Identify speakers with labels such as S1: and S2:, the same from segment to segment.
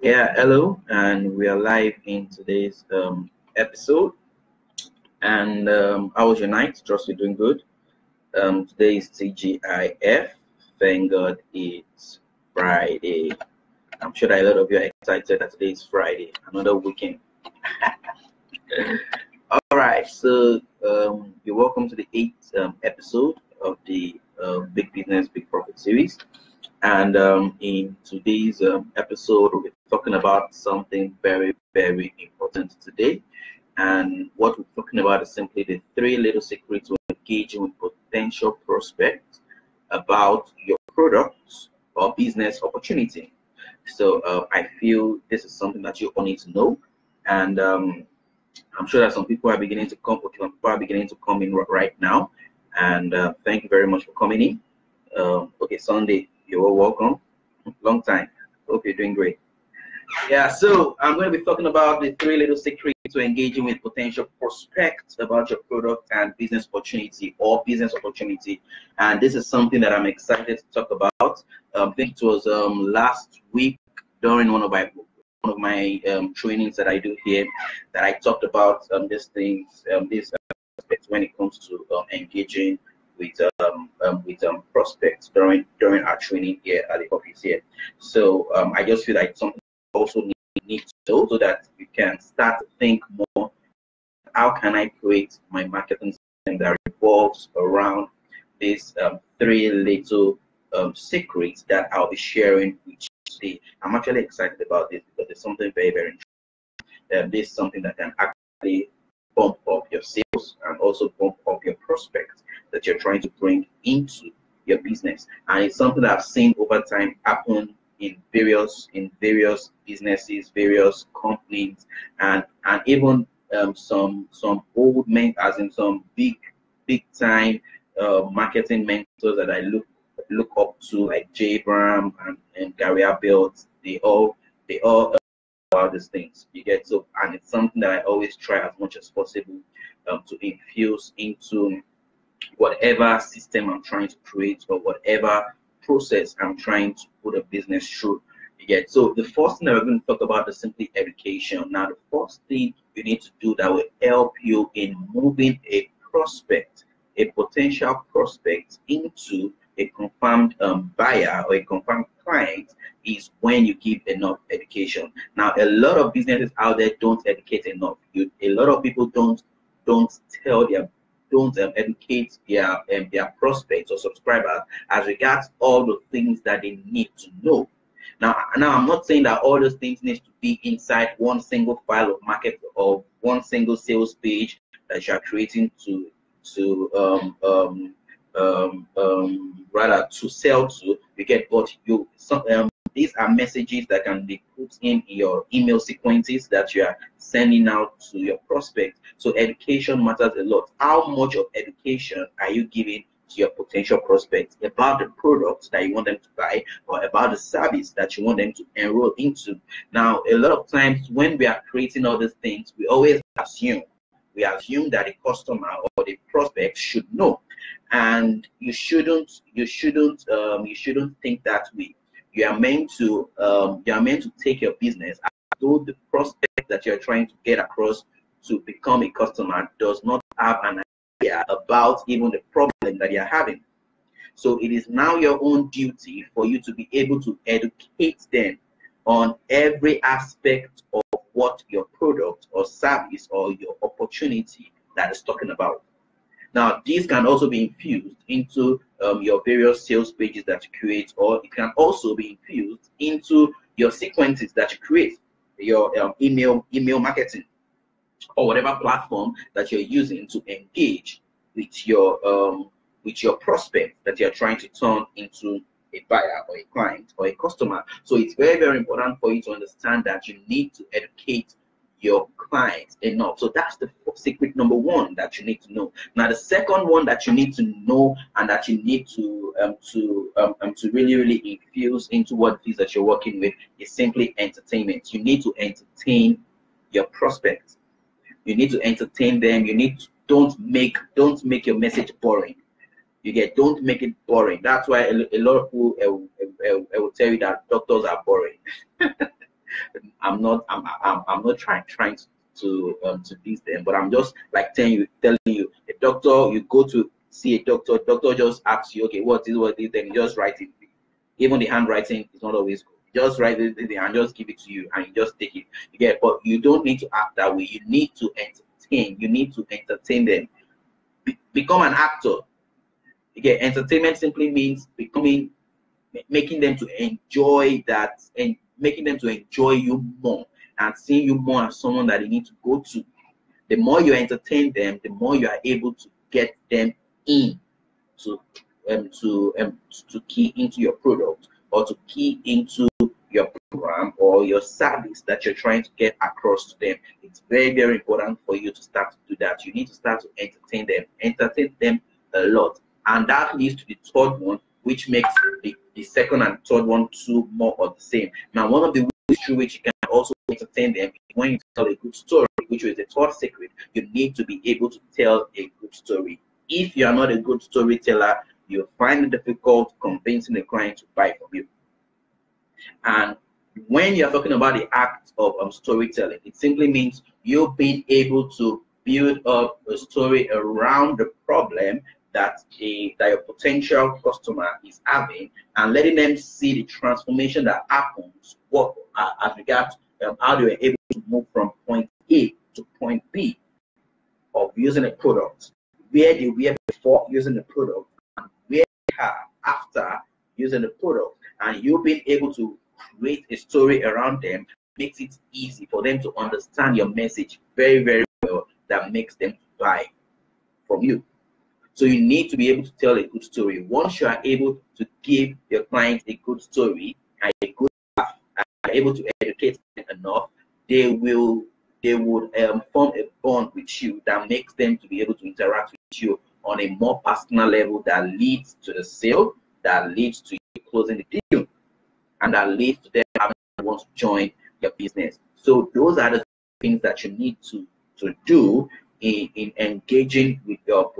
S1: Yeah, hello, and we are live in today's episode. And how was your night? Trust you're doing good. Today is TGIF. Thank God it's Friday. I'm sure that a lot of you are excited that today is Friday, another weekend. All right, so you're welcome to the eighth episode of the Big Business, Big Profit series. And in today's episode, we'll be talking about something very, very important today. And what we're talking about is simply the three little secrets to engaging with potential prospects about your products or business opportunity. So I feel this is something that you all need to know. And I'm sure that some people are beginning to come. Okay, some people are beginning to come in right now. And thank you very much for coming in. Okay, Sunday, you're all welcome. Long time. Hope you're doing great. Yeah, so I'm going to be talking about the three little secrets to engaging with potential prospects about your product and business opportunity or business opportunity. And this is something that I'm excited to talk about. I think it was last week during one of my trainings that I do here that I talked about these things, these aspects when it comes to engaging with prospects during our training here at the office here. So I just feel like something also need to know so that you can start to think more. How can I create my marketing system that revolves around these three little secrets that I'll be sharing with you today? I'm actually excited about this because it's something very, very interesting. This is something that can actually bump up your sales and also bump up your prospects that you're trying to bring into your business. And it's something that I've seen over time happen in various businesses, various companies, and even some old men, as in some big time marketing mentors that I look up to, like Jay Bram and Gary Abelt. They all about these things. You get, so, and it's something that I always try as much as possible to infuse into whatever system I'm trying to create or whatever process I'm trying to put a business through. You get, so the first thing that we're going to talk about is simply education. Now, the first thing you need to do that will help you in moving a prospect, a potential prospect, into a confirmed buyer or a confirmed client is when you give enough education. Now, a lot of businesses out there don't educate enough. A lot of people don't educate their prospects or subscribers as regards all the things that they need to know. Now I'm not saying that all those things need to be inside one single file of market or one single sales page that you are creating to rather to sell to. You get, but these are messages that can be put in your email sequences that you are sending out to your prospects. So education matters a lot. How much of education are you giving to your potential prospects about the products that you want them to buy or about the service that you want them to enroll into? Now, a lot of times when we are creating all these things, we always assume that the customer or the prospect should know, and you shouldn't think that way. You are meant to take your business as though the prospect that you're trying to get across to become a customer does not have an idea about even the problem that you're having. So it is now your own duty for you to be able to educate them on every aspect of what your product or service or your opportunity that is talking about. Now, these can also be infused into your various sales pages that you create, or it can also be infused into your sequences that you create, your email marketing, or whatever platform that you're using to engage with your prospect that you're trying to turn into a buyer or a client or a customer. So it's very, very important for you to understand that you need to educate your clients enough. So that's the secret number one that you need to know. Now, the second one that you need to know and that you need to really infuse into what it is that you're working with is simply entertainment. You need to entertain your prospects. You need to entertain them. You need to, don't make your message boring. You get, don't make it boring. That's why a lot of people will tell you that doctors are boring. I'm not trying to please them, but I'm just like telling you, a doctor, you go to see a doctor just asks you, okay, what is, then you just write it. Even the handwriting is not always good. Just write it and just give it to you, and you just take it. You get, but you don't need to act that way. You need to entertain. You need to entertain them. Become an actor. You get, entertainment simply means making them to enjoy that, and making them to enjoy you more, and seeing you more as someone that they need to go to. The more you entertain them, the more you are able to get them in to key into your product, or to key into your program or your service that you're trying to get across to them. It's very, very important for you to start to do that. You need to start to entertain them a lot. And that leads to the third one, which makes the second and third one two more of the same. Now, one of the ways through which you can also entertain them is when you tell a good story, which is the third secret. You need to be able to tell a good story. If you are not a good storyteller, you'll find it difficult convincing the client to buy from you. And when you're talking about the act of storytelling, it simply means you being able to build up a story around the problem that your potential customer is having, and letting them see the transformation that happens as regards how they were able to move from point A to point B of using a product, where they were before using the product and where they are after using the product. And you being able to create a story around them makes it easy for them to understand your message very, very well, that makes them buy from you. So you need to be able to tell a good story. Once you are able to give your client a good story and a good laugh, and are able to educate them enough, they would form a bond with you that makes them to be able to interact with you on a more personal level, that leads to the sale, that leads to you closing the deal, and that leads to them having to want to join your business. So those are the things that you need to do in engaging with your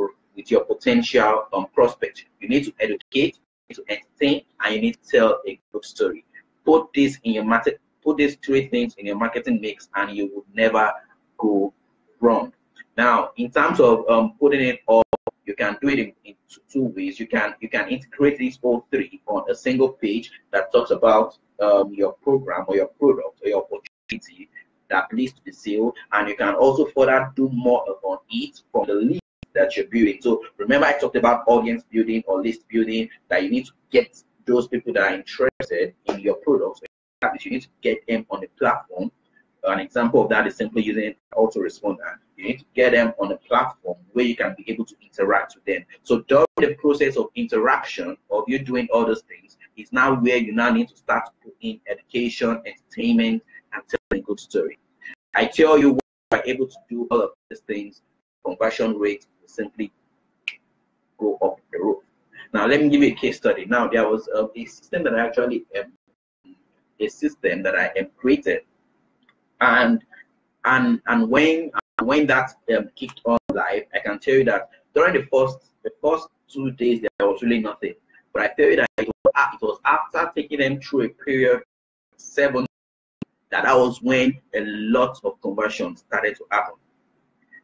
S1: potential prospect. You need to educate, you need to entertain, and you need to tell a good story. Put this in your market. Put these three things in your marketing mix, and you will never go wrong. Now, in terms of putting it all, you can do it in two ways. You can integrate these all three on a single page that talks about your program or your product or your opportunity that leads to the sale, and you can also further do more on it from the lead that you're building. So remember, I talked about audience building or list building, that you need to get those people that are interested in your products. You need to get them on the platform. An example of that is simply using autoresponder. You need to get them on a platform where you can be able to interact with them. So during the process of interaction, of you doing all those things, is now where you now need to start to put in education, entertainment, and telling a good story. I tell you, when you are able to do all of these things, conversion rate will simply go up the roof. Now, let me give you a case study. Now, there was a system that I actually created, and when that kicked on live, I can tell you that during the first 2 days there was really nothing. But I tell you that it was after taking them through a period 7 that was when a lot of conversions started to happen.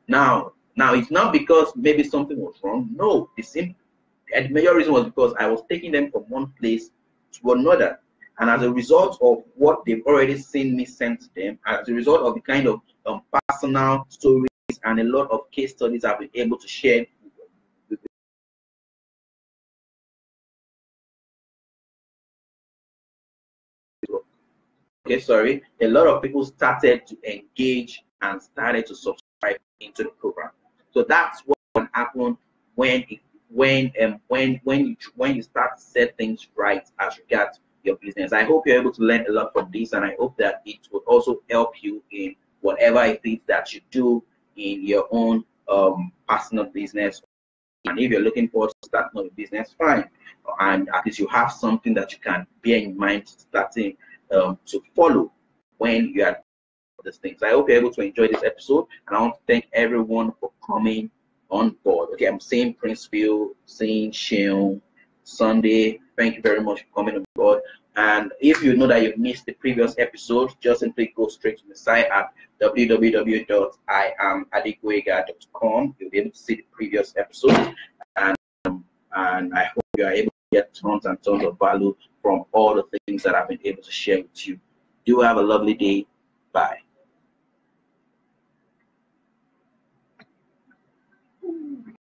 S1: Now it's not because maybe something was wrong. No, the major reason was because I was taking them from one place to another. And as a result of what they've already seen me send to them, as a result of the kind of personal stories and a lot of case studies I've been able to share with a lot of people started to engage and started to subscribe into the program. So that's what can happen when you start to set things right as regards your business. I hope you're able to learn a lot from this, and I hope that it will also help you in whatever it is that you do in your own personal business. And if you're looking forward to starting a business, fine. And at least you have something that you can bear in mind starting to follow when you are these things. I hope you're able to enjoy this episode, and I want to thank everyone for coming on board. Okay, I'm saying Prince Phil, saying Sheon, Sunday. Thank you very much for coming on God. And if you know that you've missed the previous episode, just simply go straight to the site at www.iamadiguega.com. You'll be able to see the previous episode, and I hope you are able to get tons and tons of value from all the things that I've been able to share with you. Do have a lovely day. Bye.